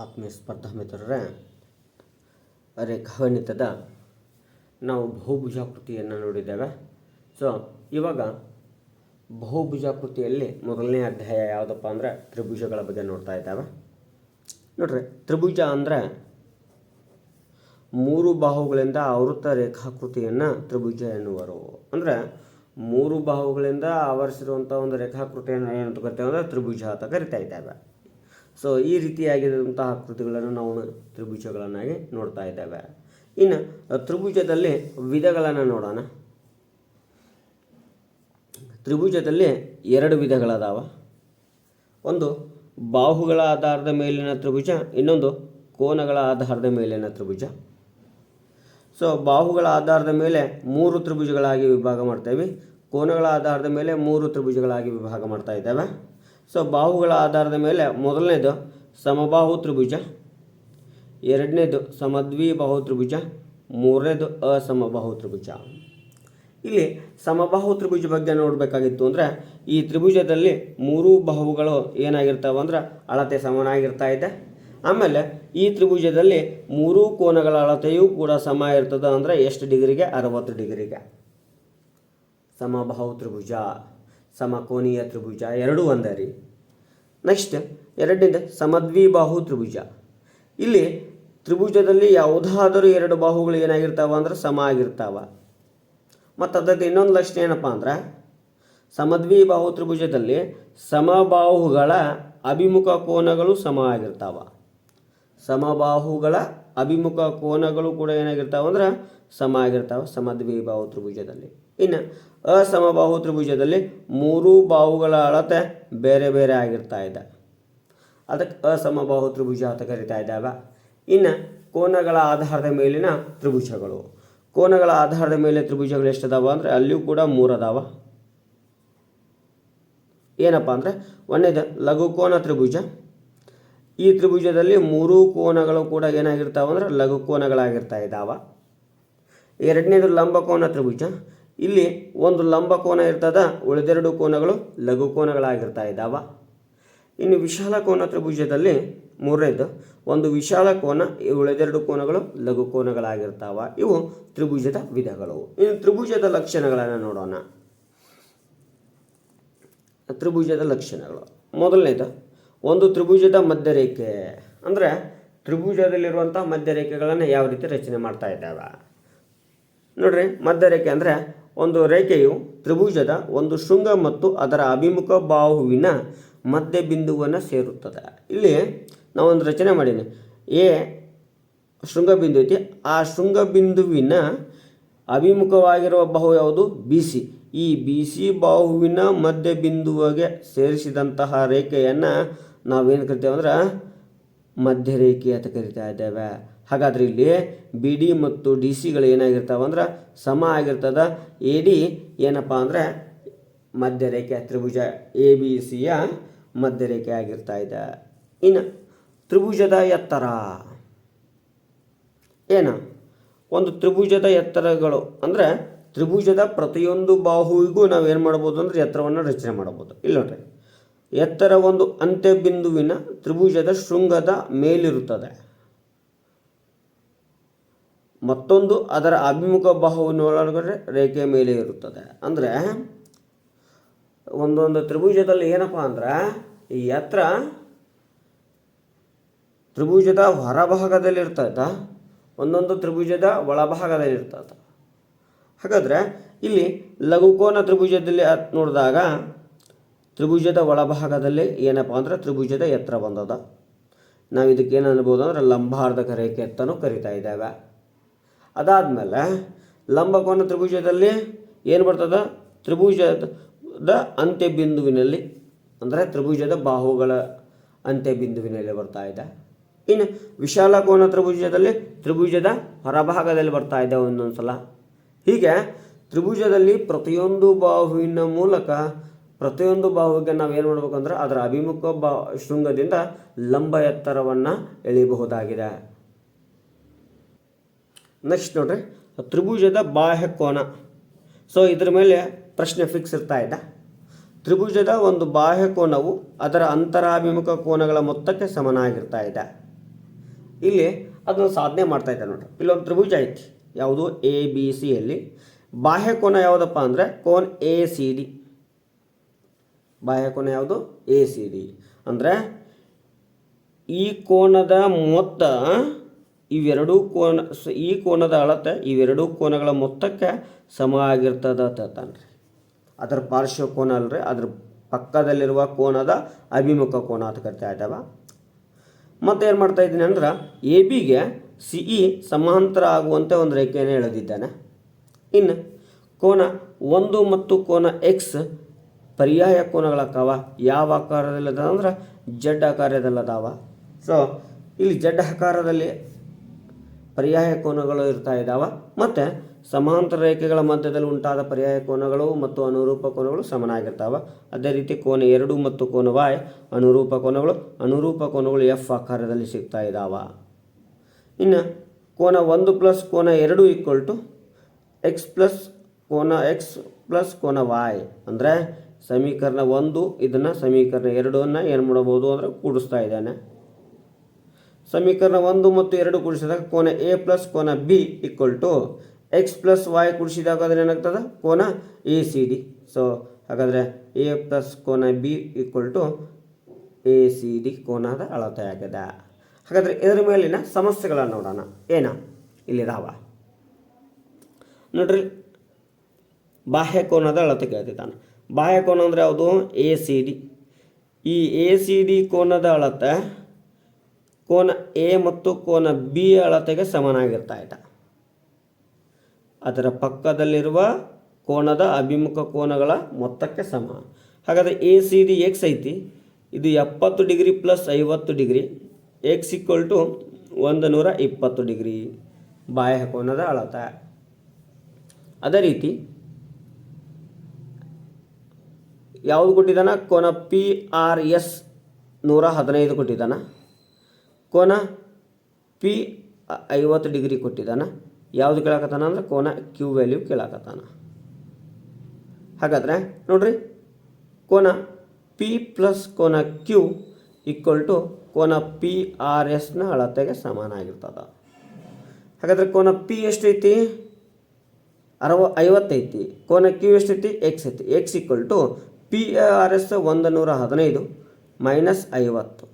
ಆತ್ಮೀಯ ಸ್ಪರ್ಧಾ ಮಿತ್ರರೇ, ರೇಖಾಗಣಿತದ ನಾವು ಬಹುಭುಜಾಕೃತಿಯನ್ನು ನೋಡಿದ್ದೇವೆ. ಸೊ ಇವಾಗ ಬಹುಭುಜಾಕೃತಿಯಲ್ಲಿ ಮೊದಲನೇ ಅಧ್ಯಾಯ ಯಾವುದಪ್ಪ ಅಂದರೆ ತ್ರಿಭುಜಗಳ ಬಗ್ಗೆ ನೋಡ್ತಾ ಇದ್ದಾವೆ. ನೋಡ್ರಿ, ತ್ರಿಭುಜ ಅಂದರೆ ಮೂರು ಬಾಹುಗಳಿಂದ ಆವೃತ್ತ ರೇಖಾಕೃತಿಯನ್ನು ತ್ರಿಭುಜ ಎನ್ನುವರು. ಅಂದರೆ ಮೂರು ಬಾಹುಗಳಿಂದ ಆವರಿಸಿರುವಂಥ ಒಂದು ರೇಖಾಕೃತಿಯನ್ನು ಏನಂತ ಕರಿತೇವೆ ಅಂದರೆ ತ್ರಿಭುಜ ಅಂತ ಕರಿತಾ ಇದ್ದೇವೆ. ಸೊ ಈ ರೀತಿಯಾಗಿರುವಂತಹ ಆಕೃತಿಗಳನ್ನು ನಾವು ತ್ರಿಭುಜಗಳನ್ನಾಗಿ ನೋಡ್ತಾ ಇದ್ದೇವೆ. ಇನ್ನು ತ್ರಿಭುಜದಲ್ಲಿ ವಿಧಗಳನ್ನು ನೋಡೋಣ. ತ್ರಿಭುಜದಲ್ಲಿ ಎರಡು ವಿಧಗಳದಾವ. ಒಂದು ಬಾಹುಗಳ ಆಧಾರದ ಮೇಲಿನ ತ್ರಿಭುಜ, ಇನ್ನೊಂದು ಕೋನಗಳ ಆಧಾರದ ಮೇಲಿನ ತ್ರಿಭುಜ. ಸೊ ಬಾಹುಗಳ ಆಧಾರದ ಮೇಲೆ ಮೂರು ತ್ರಿಭುಜಗಳಾಗಿ ವಿಭಾಗ ಮಾಡ್ತೇವೆ, ಕೋನಗಳ ಆಧಾರದ ಮೇಲೆ ಮೂರು ತ್ರಿಭುಜಗಳಾಗಿ ವಿಭಾಗ ಮಾಡ್ತಾ ಇದ್ದೇವೆ. ಸೊ ಬಾಹುಗಳ ಆಧಾರದ ಮೇಲೆ ಮೊದಲನೇದು ಸಮಬಾಹು ತ್ರಿಭುಜ, ಎರಡನೇದು ಸಮದ್ವಿಬಾಹು ತ್ರಿಭುಜ, ಮೂರನೇದು ಅಸಮಬಾಹು ತ್ರಿಭುಜ. ಇಲ್ಲಿ ಸಮಬಾಹು ತ್ರಿಭುಜ ಬಗ್ಗೆ ನೋಡಬೇಕಾಗಿತ್ತು ಅಂದರೆ ಈ ತ್ರಿಭುಜದಲ್ಲಿ ಮೂರು ಬಾಹುಗಳು ಏನಾಗಿರ್ತಾವೆ ಅಂದ್ರೆ ಅಳತೆ ಸಮನಾಗಿರ್ತಾ ಇದೆ. ಆಮೇಲೆ ಈ ತ್ರಿಭುಜದಲ್ಲಿ ಮೂರು ಕೋನಗಳ ಅಳತೆಯೂ ಕೂಡ ಸಮ ಇರ್ತದೆ. ಅಂದರೆ ಎಷ್ಟು ಡಿಗ್ರಿಗೆ? 60 ಡಿಗ್ರಿಗೆ. ಸಮಬಾಹು ತ್ರಿಭುಜ, ಸಮಕೋನೀಯ ತ್ರಿಭುಜ ಎರಡೂ ಒಂದೇ ರೀ. ನೆಕ್ಸ್ಟ್ ಎರಡನೇದು ಸಮದ್ವಿಬಾಹು ತ್ರಿಭುಜ. ಇಲ್ಲಿ ತ್ರಿಭುಜದಲ್ಲಿ ಯಾವುದಾದರೂ ಎರಡು ಬಾಹುಗಳು ಏನಾಗಿರ್ತಾವ ಅಂದ್ರೆ ಸಮ ಆಗಿರ್ತಾವ. ಮತ್ತು ಅದಕ್ಕೆ ಇನ್ನೊಂದು ಲಕ್ಷಣ ಏನಪ್ಪ ಅಂದ್ರೆ ಸಮದ್ವಿಬಾಹು ತ್ರಿಭುಜದಲ್ಲಿ ಸಮಬಾಹುಗಳ ಅಭಿಮುಖ ಕೋನಗಳು ಸಮ ಆಗಿರ್ತಾವ. ಸಮಬಾಹುಗಳ ಅಭಿಮುಖ ಕೋನಗಳು ಕೂಡ ಏನಾಗಿರ್ತಾವ ಅಂದ್ರೆ ಸಮ ಆಗಿರ್ತಾವ ಸಮದ್ವಿಬಾಹು ತ್ರಿಭುಜದಲ್ಲಿ. ಇನ್ನು ಅಸಮಬಾಹು ತ್ರಿಭುಜದಲ್ಲಿ ಮೂರು ಬಾಹುಗಳ ಅಳತೆ ಬೇರೆ ಬೇರೆ ಆಗಿರ್ತಾ ಇದೆ, ಅದಕ್ಕೆ ಅಸಮಬಾಹು ತ್ರಿಭುಜ ಅಂತ ಕರಿತಾ ಇದ್ದಾವೆ. ಇನ್ನು ಕೋನಗಳ ಆಧಾರದ ಮೇಲಿನ ತ್ರಿಭುಜಗಳು, ಕೋನಗಳ ಆಧಾರದ ಮೇಲೆ ತ್ರಿಭುಜಗಳು ಎಷ್ಟದಾವ ಅಂದರೆ ಅಲ್ಲಿಯೂ ಕೂಡ ಮೂರದಾವ. ಏನಪ್ಪ ಅಂದರೆ ಒಂದೇದು ಲಘುಕೋನ ತ್ರಿಭುಜ. ಈ ತ್ರಿಭುಜದಲ್ಲಿ ಮೂರು ಕೋನಗಳು ಕೂಡ ಏನಾಗಿರ್ತಾವ ಅಂದ್ರೆ ಲಘು ಕೋನಗಳಾಗಿರ್ತಾ ಇದ್ದಾವ. ಎರಡನೇದು ಲಂಬಕೋನ ತ್ರಿಭುಜ. ಇಲ್ಲಿ ಒಂದು ಲಂಬಕೋನ ಇರ್ತದ, ಉಳಿದೆರಡು ಕೋನಗಳು ಲಘು ಕೋನಗಳಾಗಿರ್ತಾ ಇದ್ದಾವ. ಇನ್ನು ವಿಶಾಲ ಕೋನ ತ್ರಿಭುಜದಲ್ಲಿ ಮೂರನೇದು ಒಂದು ವಿಶಾಲ ಕೋನ, ಉಳಿದೆರಡು ಕೋನಗಳು ಲಘು ಕೋನಗಳಾಗಿರ್ತಾವ. ಇವು ತ್ರಿಭುಜದ ವಿಧಗಳು. ಇನ್ನು ತ್ರಿಭುಜದ ಲಕ್ಷಣಗಳನ್ನು ನೋಡೋಣ. ತ್ರಿಭುಜದ ಲಕ್ಷಣಗಳು ಮೊದಲನೇದು ಒಂದು ತ್ರಿಭುಜದ ಮಧ್ಯರೇಖೆ. ಅಂದರೆ ತ್ರಿಭುಜದಲ್ಲಿರುವಂಥ ಮಧ್ಯರೇಖೆಗಳನ್ನು ಯಾವ ರೀತಿ ರಚನೆ ಮಾಡ್ತಾ ಇದ್ದಾವೆ ನೋಡ್ರಿ. ಮಧ್ಯರೇಖೆ ಅಂದರೆ ಒಂದು ರೇಖೆಯು ತ್ರಿಭುಜದ ಒಂದು ಶೃಂಗ ಮತ್ತು ಅದರ ಅಭಿಮುಖ ಬಾಹುವಿನ ಮಧ್ಯ ಬಿಂದುವನ್ನು ಸೇರುತ್ತದೆ. ಇಲ್ಲಿ ನಾವೊಂದು ರಚನೆ ಮಾಡೀನಿ. ಎ ಶೃಂಗಬಿಂದು ಐತಿ, ಆ ಶೃಂಗಬಿಂದುವಿನ ಅಭಿಮುಖವಾಗಿರುವ ಬಾಹು ಯಾವುದು? B C. ಈ ಬಿ ಸಿ ಬಾಹುವಿನ ಮಧ್ಯ ಬಿಂದುವಿಗೆ ಸೇರಿಸಿದಂತಹ ರೇಖೆಯನ್ನು ನಾವೇನು ಕರಿತೇವೆ ಅಂದ್ರೆ ಮಧ್ಯರೇಖೆ ಅಂತ ಕರಿತಾ ಇದ್ದೇವೆ. ಹಾಗಾದರೆ ಇಲ್ಲಿ ಬಿ ಡಿ ಮತ್ತು ಡಿ ಸಿಗಳು ಏನಾಗಿರ್ತಾವೆ ಅಂದ್ರೆ ಸಮ ಆಗಿರ್ತದೆ. ಎ ಡಿ ಏನಪ್ಪ ಅಂದರೆ ಮಧ್ಯರೇಖೆ, ತ್ರಿಭುಜ ಎ ಬಿ ಸಿಯ ಮಧ್ಯರೇಖೆ ಆಗಿರ್ತಾ ಇದೆ. ಇನ್ನು ತ್ರಿಭುಜದ ಎತ್ತರ ಏನು? ಒಂದು ತ್ರಿಭುಜದ ಎತ್ತರಗಳು ಅಂದರೆ ತ್ರಿಭುಜದ ಪ್ರತಿಯೊಂದು ಬಾಹುವಿಗೂ ನಾವು ಏನು ಮಾಡ್ಬೋದು ಅಂದರೆ ಎತ್ತರವನ್ನು ರಚನೆ ಮಾಡ್ಬೋದು. ಇಲ್ಲ ನೋಡ್ರಿ, ಎತ್ತರ ಒಂದು ಅಂತ್ಯಬಿಂದುವಿನ ತ್ರಿಭುಜದ ಶೃಂಗದ ಮೇಲಿರುತ್ತದೆ, ಮತ್ತೊಂದು ಅದರ ಅಭಿಮುಖ ಬಾಹುವಿನೊಳಗಡೆ ರೇಖೆಯ ಮೇಲೆ ಇರುತ್ತದೆ. ಅಂದರೆ ಒಂದೊಂದು ತ್ರಿಭುಜದಲ್ಲಿ ಏನಪ್ಪ ಅಂದ್ರೆ ಈ ಎತ್ತರ ತ್ರಿಭುಜದ ಹೊರಭಾಗದಲ್ಲಿ ಇರ್ತದೆ, ಒಂದೊಂದು ತ್ರಿಭುಜದ ಒಳಭಾಗದಲ್ಲಿ ಇರ್ತದೆ. ಹಾಗಾದರೆ ಇಲ್ಲಿ ಲಘುಕೋನ ತ್ರಿಭುಜದಲ್ಲಿ ನೋಡಿದಾಗ ತ್ರಿಭುಜದ ಒಳಭಾಗದಲ್ಲಿ ಏನಪ್ಪ ಅಂದ್ರೆ ತ್ರಿಭುಜದ ಎತ್ತರ ಬಂದದ. ನಾವು ಇದಕ್ಕೆ ಏನು ಅನ್ಬೋದು ಅಂದ್ರೆ ಲಂಬಾರ್ಧಕ ರೇಖೆ ಅಂತಲೂ ಕರಿತಾ ಇದ್ದೇವೆ. ಅದಾದಮೇಲೆ ಲಂಬಕೋನ ತ್ರಿಭುಜದಲ್ಲಿ ಏನು ಬರ್ತದೆ? ತ್ರಿಭುಜದ ಅಂತ್ಯಬಿಂದುವಿನಲ್ಲಿ ಅಂದರೆ ತ್ರಿಭುಜದ ಬಾಹುಗಳ ಅಂತ್ಯಬಿಂದುವಿನಲ್ಲಿ ಬರ್ತಾ ಇದೆ. ಇನ್ನು ವಿಶಾಲ ಕೋನ ತ್ರಿಭುಜದಲ್ಲಿ ತ್ರಿಭುಜದ ಹೊರಭಾಗದಲ್ಲಿ ಬರ್ತಾ ಇದೆ ಒಂದೊಂದು ಸಲ. ಹೀಗೆ ತ್ರಿಭುಜದಲ್ಲಿ ಪ್ರತಿಯೊಂದು ಬಾಹುವಿನ ಮೂಲಕ ಪ್ರತಿಯೊಂದು ಬಾಹುವಿಗೆ ನಾವು ಏನು ಮಾಡ್ಬೇಕಂದ್ರೆ ಅದರ ಅಭಿಮುಖ ಶೃಂಗದಿಂದ ಲಂಬ ಎತ್ತರವನ್ನು ಎಳೆಯಬಹುದಾಗಿದೆ. ನೆಕ್ಸ್ಟ್ ನೋಡ್ರಿ, ತ್ರಿಭುಜದ ಬಾಹ್ಯ ಕೋನ. ಸೊ ಇದ್ರ ಮೇಲೆ ಪ್ರಶ್ನೆ ಫಿಕ್ಸ್ ಇರ್ತಾ ಇದೆ. ತ್ರಿಭುಜದ ಒಂದು ಬಾಹ್ಯ ಕೋನವು ಅದರ ಅಂತರಾಭಿಮುಖ ಕೋನಗಳ ಮೊತ್ತಕ್ಕೆ ಸಮನಾಗಿರ್ತಾ ಇದೆ. ಇಲ್ಲಿ ಅದನ್ನು ಸಾಧನೆ ಮಾಡ್ತಾ ಇದ್ದಾರೆ ನೋಡ್ರಿ. ಇಲ್ಲೊಂದು ತ್ರಿಭುಜ ಐತಿ, ಯಾವುದು ಎ ಬಿ ಸಿಯಲ್ಲಿ. ಬಾಹ್ಯ ಕೋನ ಯಾವುದಪ್ಪ ಅಂದರೆ ಕೋನ್ ಎ ಸಿ ಡಿ. ಬಾಹ್ಯ ಕೋನ ಯಾವುದು? A C D. ಅಂದರೆ ಈ ಕೋನದ ಮೊತ್ತ ಇವೆರಡೂ ಕೋನ, ಈ ಕೋನದ ಅಳತೆ ಇವೆರಡೂ ಕೋನಗಳ ಮೊತ್ತಕ್ಕೆ ಸಮ ಆಗಿರ್ತದೆ ತಾನ್ರಿ. ಅದರ ಪಾರ್ಶ್ವ ಕೋನ ಅಲ್ರಿ, ಅದ್ರ ಪಕ್ಕದಲ್ಲಿರುವ ಕೋನದ ಅಭಿಮುಖ ಕೋನ ಅಂತ ಕರಿತಾ ಇದ್ದಾವೆ. ಮತ್ತು ಏನು ಮಾಡ್ತಾ ಇದ್ದೀನಿ ಅಂದ್ರೆ ಎ ಬಿಗೆ ಸಿ ಇ ಸಮಾಂತರ ಆಗುವಂತೆ ಒಂದು ರೇಖೆಯನ್ನು ಎಳೆದಿದ್ದಾನೆ. ಇನ್ನು ಕೋನ 1 ಮತ್ತು ಕೋನ ಎಕ್ಸ್ ಪರ್ಯಾಯ ಕೋನಗಳಾಕಾವ. ಯಾವ ಆಕಾರದಲ್ಲದ ಅಂದ್ರೆ ಜಡ್ ಆಕಾರದಲ್ಲದಾವ. ಸೊ ಇಲ್ಲಿ ಜಡ್ ಆಕಾರದಲ್ಲಿ ಪರ್ಯಾಯ ಕೋನಗಳು ಇರ್ತಾ ಇದ್ದಾವೆ. ಮತ್ತು ಸಮಾಂತರ ರೇಖೆಗಳ ಮಧ್ಯದಲ್ಲಿ ಉಂಟಾದ ಪರ್ಯಾಯ ಕೋನಗಳು ಮತ್ತು ಅನುರೂಪ ಕೋನಗಳು ಸಮನಾಗಿರ್ತಾವೆ. ಅದೇ ರೀತಿ ಕೋನ 2 ಮತ್ತು ಕೋನ ವಾಯ್ ಅನುರೂಪ ಕೋನಗಳು ಎಫ್ ಆಕಾರದಲ್ಲಿ ಸಿಗ್ತಾ ಇದ್ದಾವೆ. ಇನ್ನು ಕೋನ 1 ಪ್ಲಸ್ ಕೋನ 2 ಈಕ್ವಲ್ ಟು ಎಕ್ಸ್ ಪ್ಲಸ್ ಕೋನ ಎಕ್ಸ್ ಪ್ಲಸ್ ಕೋನ ವಾಯ್. ಅಂದರೆ ಸಮೀಕರಣ 1 ಇದನ್ನು ಸಮೀಕರಣ 2 ಏನು ಮಾಡಬಹುದು ಅಂದರೆ ಕೂಡಿಸ್ತಾ ಇದ್ದಾನೆ. ಸಮೀಕರಣ 1 ಮತ್ತು 2 ಕೂಡಿಸಿದಾಗ ಕೋನ ಎ ಪ್ಲಸ್ ಕೋನ B equal to x plus y ಕೂಡಿಸಿದಾಗ ಅದ್ರ ಏನಾಗ್ತದೆ? ಕೋನ ಎ ಸಿ ಡಿ. ಸೊ ಹಾಗಾದರೆ ಎ ಪ್ಲಸ್ ಕೋನ B equal to A C D ಕೋನದ ಅಳತೆ ಆಗಿದೆ. ಹಾಗಾದರೆ ಇದರ ಮೇಲಿನ ಸಮಸ್ಯೆಗಳನ್ನು ನೋಡೋಣ. ಏನ ಇಲ್ಲಿದಾವ ನೋಡ್ರಿ. ಬಾಹ್ಯ ಕೋನದ ಅಳತೆ ಕೇಳ್ತಿದ್ದಾನೆ. ಬಾಹ್ಯ ಕೋನ ಅಂದರೆ ಯಾವುದು? A C D. ಈ ಎ ಸಿ ಡಿ ಕೋನದ ಅಳತೆ ಕೋನ ಎ ಮತ್ತು ಕೋನ ಬಿ ಅಳತೆಗೆ ಸಮನಾಗಿರ್ತಾ ಇದೆ. ಅದರ ಪಕ್ಕದಲ್ಲಿರುವ ಕೋನದ ಅಭಿಮುಖ ಕೋನಗಳ ಮೊತ್ತಕ್ಕೆ ಸಮ. ಹಾಗಾದರೆ ಎ ಸಿ ಡಿ ಎಕ್ಸ್ ಐತಿ, ಇದು 70 degree plus 50 degree, x equal to 120 degree ಬಾಹ್ಯ ಕೋನದ ಅಳತೆ. ಅದೇ ರೀತಿ ಯಾವುದು ಕೊಟ್ಟಿದ್ದಾನ? ಕೋನ ಪಿ ಆರ್ ಎಸ್ 115 ಕೊಟ್ಟಿದ್ದಾನ. ಕೋನ ಪಿ 50 ಡಿಗ್ರಿ ಕೊಟ್ಟಿದ್ದಾನ. ಯಾವುದು ಕೇಳಾಕತ್ತಾನ ಅಂದ್ರೆ ಕೋನ ಕ್ಯೂ ವ್ಯಾಲ್ಯೂ ಕೇಳಾಕತ್ತಾನ. ಹಾಗಾದರೆ ನೋಡ್ರಿ, ಕೋನ ಪಿ ಪ್ಲಸ್ ಕೋನ ಕ್ಯೂ ಈಕ್ವಲ್ ಟು ಕೋನ ಪಿ ಆರ್ ಎಸ್ನ ಅಳತೆಗೆ ಸಮಾನಾಗಿರ್ತದೆ. ಹಾಗಾದರೆ ಕೋನ ಪಿ ಎಷ್ಟೈತಿ? 50 ಐತಿ. ಕೋನ ಕ್ಯೂ ಎಷ್ಟೈತಿ? ಎಕ್ಸ್ ಐತಿ. X equal to P R S 115 minus 50.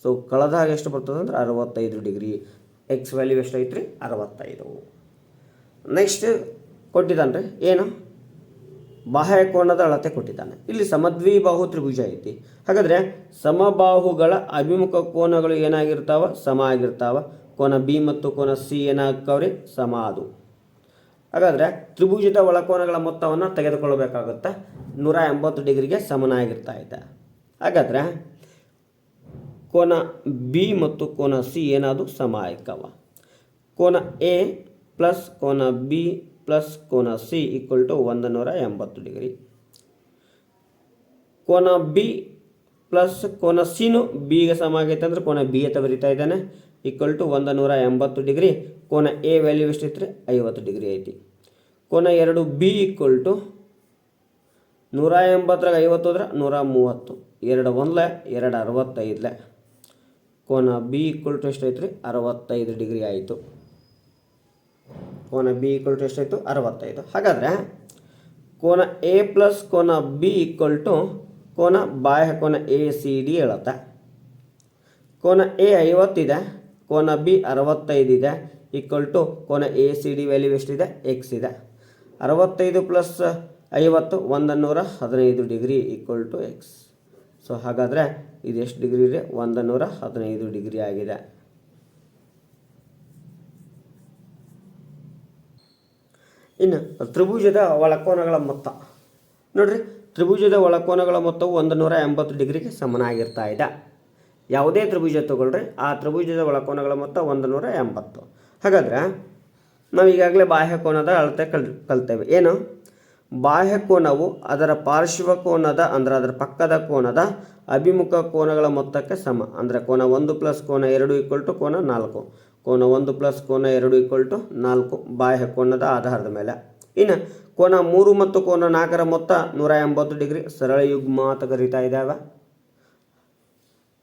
So ಕಳೆದಾಗ ಎಷ್ಟು ಬರ್ತದೆ ಅಂದ್ರೆ 65 ಡಿಗ್ರಿ. ಎಕ್ಸ್ ವ್ಯಾಲ್ಯೂ ಎಷ್ಟೈತ್ರಿ? 65. ನೆಕ್ಸ್ಟ್ ಕೊಟ್ಟಿದ್ದಾನೆ ರೀ ಏನು? ಬಾಹ್ಯ ಕೋನದ ಅಳತೆ ಕೊಟ್ಟಿದ್ದಾನೆ. ಇಲ್ಲಿ ಸಮದ್ವಿಬಾಹು ತ್ರಿಭುಜ ಐತಿ. ಹಾಗಾದರೆ ಸಮಬಾಹುಗಳ ಅಭಿಮುಖ ಕೋನಗಳು ಏನಾಗಿರ್ತಾವ? ಸಮ ಆಗಿರ್ತಾವ. ಕೋನ ಬಿ ಮತ್ತು ಕೋನ ಸಿ ಏನಾಗ್ತಾವ್ರಿ? ಸಮ ಅದು. ಹಾಗಾದರೆ ತ್ರಿಭುಜದ ಒಳಕೋನಗಳ ಮೊತ್ತವನ್ನು ತೆಗೆದುಕೊಳ್ಳಬೇಕಾಗುತ್ತೆ. 180 ಡಿಗ್ರಿಗೆ ಸಮನಾಗಿರ್ತಾ ಇದೆ. ಹಾಗಾದರೆ ಕೋನ ಬಿ ಮತ್ತು ಕೋನ ಸಿ ಏನಾದರೂ ಸಮ ಆಯ್ಕವ. ಕೋನ ಎ ಪ್ಲಸ್ ಕೋನ ಬಿ ಪ್ಲಸ್ ಕೋನ ಸಿ ಈಕ್ವಲ್ ಟು 180 ಡಿಗ್ರಿ. ಕೋನ ಬಿ ಪ್ಲಸ್ ಕೋನ ಸಿನು ಬಿಗೆ ಸಮ ಆಗೈತೆ ಅಂದ್ರೆ ಕೋನ ಬಿ ಅಂತ ಬರಿತಾ ಇದ್ದಾನೆ. Equal to 180 degree. ಕೋನ ಎ ವ್ಯಾಲ್ಯೂ ಎಷ್ಟೈತ್ರಿ? 50 ಡಿಗ್ರಿ ಐತಿ. ಕೋನ 2 ಬಿ ಈಕ್ವಲ್ ಟು 180 50 ಅಂದ್ರೆ 130. 2 1 2 65. ಕೋನ ಬಿ ಈಕ್ವಲ್ ಟು ಎಷ್ಟೈತ್ರಿ? 65 ಡಿಗ್ರಿ ಆಯಿತು. ಕೋನ ಬಿ ಈಕ್ವಲ್ ಟು ಎಷ್ಟಾಯಿತು? 65. ಹಾಗಾದರೆ ಕೋನ ಎ ಪ್ಲಸ್ ಕೋನ ಬಿ ಈಕ್ವಲ್ ಟು ಕೋನ ಬಾಹ್ಯ ಕೋನ ಎ ಸಿ ಡಿ ಹೇಳುತ್ತೆ. ಕೋನ ಎ 50 ಇದೆ, ಕೋನ ಬಿ 65 ಇದೆ, ಈಕ್ವಲ್ ಟು ಕೋನ ಎ ಸಿ ಡಿ ವ್ಯಾಲ್ಯೂ ಎಷ್ಟಿದೆ? ಎಕ್ಸ್ ಇದೆ. 65 plus 50 115 degree equal to x. So ಹಾಗಾದರೆ ಇದು ಎಷ್ಟು ಡಿಗ್ರಿ ಇದೆ? 115 ಡಿಗ್ರಿ ಆಗಿದೆ. ಇನ್ನು ತ್ರಿಭುಜದ ಒಳಕೋನಗಳ ಮೊತ್ತ ನೋಡ್ರಿ. ತ್ರಿಭುಜದ ಒಳಕೋನಗಳ ಮೊತ್ತವು 180 ಡಿಗ್ರಿಗೆ ಸಮನಾಗಿರ್ತಾ ಇದೆ. ಯಾವುದೇ ತ್ರಿಭುಜ ತಗೊಳ್ರಿ, ಆ ತ್ರಿಭುಜದ ಒಳಕೋನಗಳ ಮೊತ್ತ 180. ಹಾಗಾದರೆ ನಾವು ಈಗಾಗಲೇ ಬಾಹ್ಯ ಕೋನದ ಅಳತೆ ಕಲ್ತೇವೆ. ಏನು? ಬಾಹ್ಯ ಕೋನವು ಅದರ ಪಾರ್ಶ್ವ ಕೋನದ ಅಂದರೆ ಅದರ ಪಕ್ಕದ ಕೋನದ ಅಭಿಮುಖ ಕೋನಗಳ ಮೊತ್ತಕ್ಕೆ ಸಮ. ಅಂದರೆ ಕೋನ 1 ಪ್ಲಸ್ ಕೋನ 2 ಈಕ್ವಲ್ ಟು ಕೋನ 4. ಕೋನ 1 ಪ್ಲಸ್ ಕೋನ 2 ಈಕ್ವಲ್ ಟು 4 ಬಾಹ್ಯ ಕೋನದ ಆಧಾರದ ಮೇಲೆ. ಇನ್ನು ಕೋನ 3 ಮತ್ತು ಕೋನ 4ರ ಮೊತ್ತ 180 ಡಿಗ್ರಿ ಸರಳ ಯುಗ್ಮ ಅಂತ ಕರೀತಾ ಇದ್ದಾವೆ.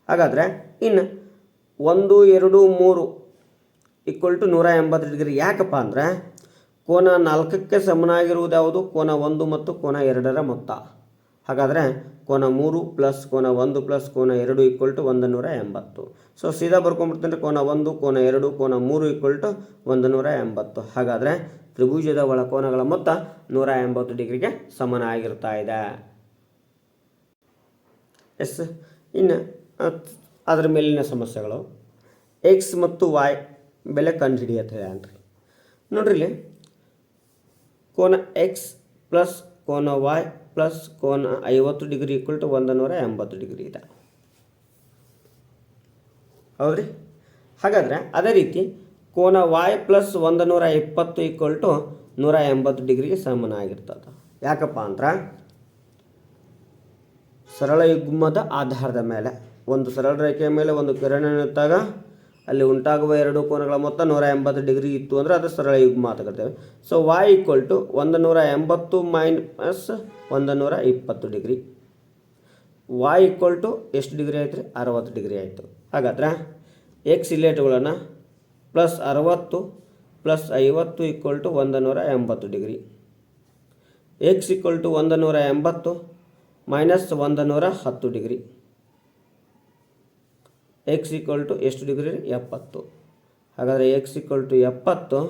ಹಾಗಾದರೆ ಇನ್ನು 1 2 3 ಈಕ್ವಲ್ ಟು 180 ಡಿಗ್ರಿ. ಯಾಕಪ್ಪ ಅಂದರೆ ಕೋನ 4ಕ್ಕೆ ಸಮನಾಗಿರುವುದು ಯಾವುದು? ಕೋನ 1 ಮತ್ತು ಕೋನ 2ರ ಮೊತ್ತ. ಹಾಗಾದರೆ ಕೋನ 3 ಪ್ಲಸ್ ಕೋನ 1 ಪ್ಲಸ್ ಕೋನ 2 ಈಕ್ವಲ್ ಟು 180. ಸೊ ಸೀದಾ ಬರ್ಕೊಂಡ್ಬಿಡ್ತೀನಿ. ಕೋನ 1 ಕೋನ 2 ಕೋನ 3 ಈಕ್ವಲ್ ಟು 180. ಹಾಗಾದರೆ ತ್ರಿಭುಜದ ಒಳಕೋನಗಳ ಮೊತ್ತ 180 ಡಿಗ್ರಿಗೆ ಸಮನಾಗಿರ್ತಾ ಇದೆ. ಎಸ್. ಇನ್ನು ಅದರ ಮೇಲಿನ ಸಮಸ್ಯೆಗಳು ಎಕ್ಸ್ ಮತ್ತು ವಾಯ್ ಬೆಲೆ ಕಂಡುಹಿಡಿಯುತ್ತದೆ ಅನ್ರಿ. ನೋಡ್ರಿ ಇಲ್ಲಿ ಕೋನ ಎಕ್ಸ್ ಪ್ಲಸ್ ಕೋನ ವಾಯ್ ಪ್ಲಸ್ ಕೋನ 50 ಡಿಗ್ರಿ ಈಕ್ವಲ್ ಟು 180 ಡಿಗ್ರಿ ಇದೆ. ಹೌದ್ರಿ. ಹಾಗಾದರೆ ಅದೇ ರೀತಿ ಕೋನ ವಾಯ್ ಪ್ಲಸ್ 120 ಈಕ್ವಲ್ ಟು 180 ಡಿಗ್ರಿಗೆ ಸಮನಾಗಿರ್ತದೆ. ಯಾಕಪ್ಪ ಅಂದ್ರೆ ಸರಳ ಯುಗ್ಮದ ಆಧಾರದ ಮೇಲೆ ಒಂದು ಸರಳ ರೇಖೆಯ ಮೇಲೆ ಒಂದು ಕಿರಣ ನಿಂತಾಗ ಅಲ್ಲಿ ಉಂಟಾಗುವ ಎರಡು ಕೋನಗಳ ಮೊತ್ತ 180 ಡಿಗ್ರಿ ಇತ್ತು ಅಂದರೆ ಅದು ಸರಳ ಯುಗ್ಮ ಅಂತ ಕರಿತೇವೆ. So y equal to 180 minus 120 degree. Y equal to ಎಷ್ಟು ಡಿಗ್ರಿ ಆಯ್ತು ರೀ? 60 ಡಿಗ್ರಿ ಆಯಿತು. ಹಾಗಾದ್ರೆ ಎಕ್ಸ್ ಇಲೇಟ್ಗಳನ್ನು plus 60 plus 50 equal to 180 degree. X equal to 180 minus 110 degree. X equal to ಎಷ್ಟು ಡಿಗ್ರಿ? 70. ಹಾಗಾದರೆ x equal to 70,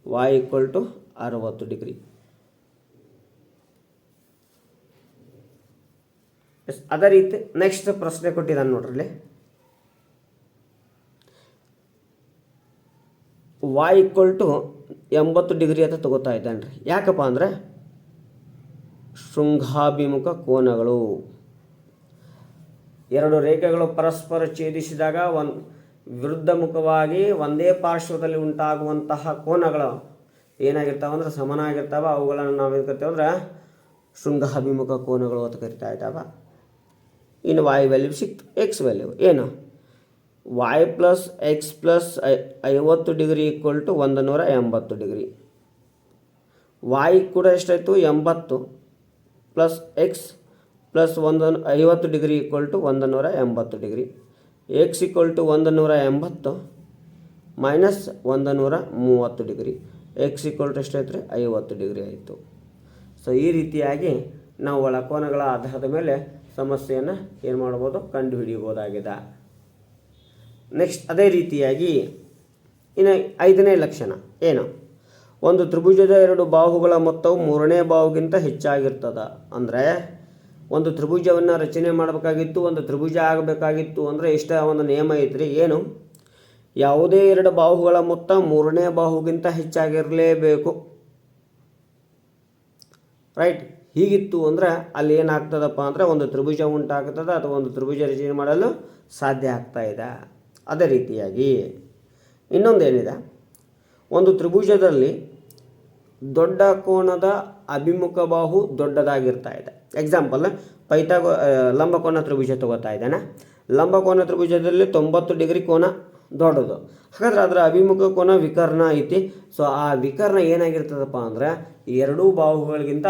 y equal to 60 degree. Yes. ಅದೇ ರೀತಿ ನೆಕ್ಸ್ಟ್ ಪ್ರಶ್ನೆ ಕೊಟ್ಟಿದ್ದಾನೆ ನೋಡ್ರಲ್ಲಿ. ವಾಯ್ ಈಕ್ವಲ್ ಟು 80 ಡಿಗ್ರಿ ಅಂತ ತಗೋತಾ ಇದ್ದಾನೆ ರೀ. ಯಾಕಪ್ಪ ಅಂದರೆ ಶೃಂಗಾಭಿಮುಖ ಕೋನಗಳು, ಎರಡು ರೇಖೆಗಳು ಪರಸ್ಪರ ಛೇದಿಸಿದಾಗ ವಿರುದ್ಧ ಮುಖವಾಗಿ ಒಂದೇ ಪಾರ್ಶ್ವದಲ್ಲಿ ಉಂಟಾಗುವಂತಹ ಕೋನಗಳು ಏನಾಗಿರ್ತಾವೆ ಅಂದರೆ ಸಮನಾಗಿರ್ತಾವೆ. ಅವುಗಳನ್ನು ನಾವು ಏನು ಕರಿತೇವೆ ಅಂದ್ರೆ ಶೃಂಗಾಭಿಮುಖ ಕೋನಗಳು ಅಂತ ಕರಿತಾ ಇದ್ದಾವೆ. ಇನ್ನು ವಾಯ್ ವ್ಯಾಲ್ಯೂ ಸಿಕ್ತು. ಎಕ್ಸ್ ವ್ಯಾಲ್ಯೂ ಏನು? Y plus x plus 50 degree equal to 180 degree. Y ಕೂಡ ಎಷ್ಟಾಯಿತು? 80 plus x plus 50 degree equal to 180 degree. X equal to 180 minus 130 degree. X equal to ಎಷ್ಟಾಯ್ತು ರೀ? 50 ಡಿಗ್ರಿ ಆಯಿತು. ಸೊ ಈ ರೀತಿಯಾಗಿ ನಾವು ಒಳಕೋನಗಳ ಆಧಾರದ ಮೇಲೆ ಸಮಸ್ಯೆಯನ್ನು ಏನು ಮಾಡ್ಬೋದು? ಕಂಡುಹಿಡಿಯಬಹುದಾಗಿದೆ. ನೆಕ್ಸ್ಟ್ ಅದೇ ರೀತಿಯಾಗಿ ಇನ್ನು 5ನೇ ಲಕ್ಷಣ ಏನು? ಒಂದು ತ್ರಿಭುಜದ ಎರಡು ಬಾಹುಗಳ ಮೊತ್ತವು ಮೂರನೇ ಬಾಹುಗಿಂತ ಹೆಚ್ಚಾಗಿರ್ತದೆ. ಅಂದರೆ ಒಂದು ತ್ರಿಭುಜವನ್ನು ರಚನೆ ಮಾಡಬೇಕಾಗಿತ್ತು, ಒಂದು ತ್ರಿಭುಜ ಆಗಬೇಕಾಗಿತ್ತು ಅಂದರೆ ಇಷ್ಟ ಒಂದು ನಿಯಮ ಐತ್ರಿ. ಏನು? ಯಾವುದೇ ಎರಡು ಬಾಹುಗಳ ಮೊತ್ತ ಮೂರನೇ ಬಾಹುಗಿಂತ ಹೆಚ್ಚಾಗಿರಲೇಬೇಕು. ರೈಟ್. ಹೀಗಿತ್ತು ಅಂದರೆ ಅಲ್ಲಿ ಏನಾಗ್ತದಪ್ಪ ಅಂದರೆ ಒಂದು ತ್ರಿಭುಜ ಉಂಟಾಗ್ತದೆ ಅಥವಾ ಒಂದು ತ್ರಿಭುಜ ರಚನೆ ಮಾಡಲು ಸಾಧ್ಯ ಆಗ್ತಾ ಇದೆ. ಅದೇ ರೀತಿಯಾಗಿ ಇನ್ನೊಂದೇನಿದೆ, ಒಂದು ತ್ರಿಭುಜದಲ್ಲಿ ದೊಡ್ಡ ಕೋನದ ಅಭಿಮುಖ ಬಾಹು ದೊಡ್ಡದಾಗಿರ್ತಾ ಇದೆ. ಎಕ್ಸಾಂಪಲ್ ಲಂಬಕೋನ ತ್ರಿಭುಜ ತಗೋತಾ ಇದ್ದಾನೆ. ಲಂಬಕೋನ ತ್ರಿಭುಜದಲ್ಲಿ 90 ಡಿಗ್ರಿ ಕೋನ ದೊಡ್ಡದು. ಹಾಗಾದ್ರೆ ಅದರ ಅಭಿಮುಖ ಕೋನ ವಿಕರ್ಣ ಐತಿ. ಸೊ ಆ ವಿಕರ್ಣ ಏನಾಗಿರ್ತದಪ್ಪ ಅಂದರೆ ಎರಡೂ ಬಾಹುಗಳಿಗಿಂತ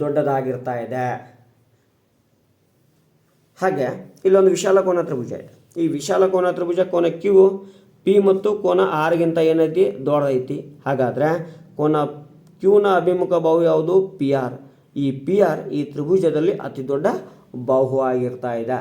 ದೊಡ್ಡದಾಗಿರ್ತಾ ಇದೆ. ಹಾಗೆ ಇಲ್ಲೊಂದು ವಿಶಾಲ ಕೋನ ತ್ರಿಭುಜ ಇದೆ. ಈ ವಿಶಾಲ ಕೋನ ತ್ರಿಭುಜ ಕೋನ ಕ್ಯೂ ಪಿ ಮತ್ತು ಕೋನ ಆರ್ಗಿಂತ ಏನೈತಿ? ದೊಡ್ಡೈತಿ. ಹಾಗಾದರೆ ಕೋನ ಕ್ಯೂನ ಅಭಿಮುಖ ಬಾಹು ಯಾವುದು? P R. ಈ ಪಿ ಆರ್ ಈ ತ್ರಿಭುಜದಲ್ಲಿ ಅತಿ ದೊಡ್ಡ ಬಾಹು ಆಗಿರ್ತಾ ಇದೆ.